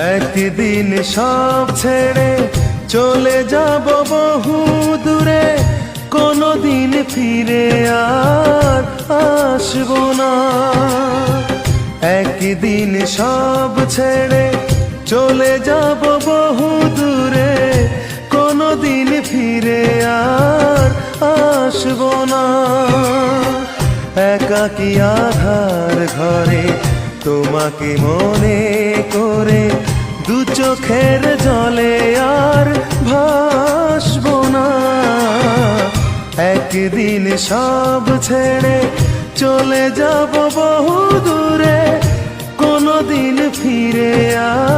একদিন সব ছেড়ে চলে যাব বহু দূরে, কোনদিন ফিরে আর আসবো না। একদিন সব ছেড়ে চলে যাব বহু দূরে, কোনদিন ফিরে আর আসবো না। একাকী আধার ঘরে তোমাকে মনে করে দু চোখের জলে আর ভাসবো না। একদিন সব ছেড়ে চলে যাব বহু দূরে, কোনদিন ফিরে আর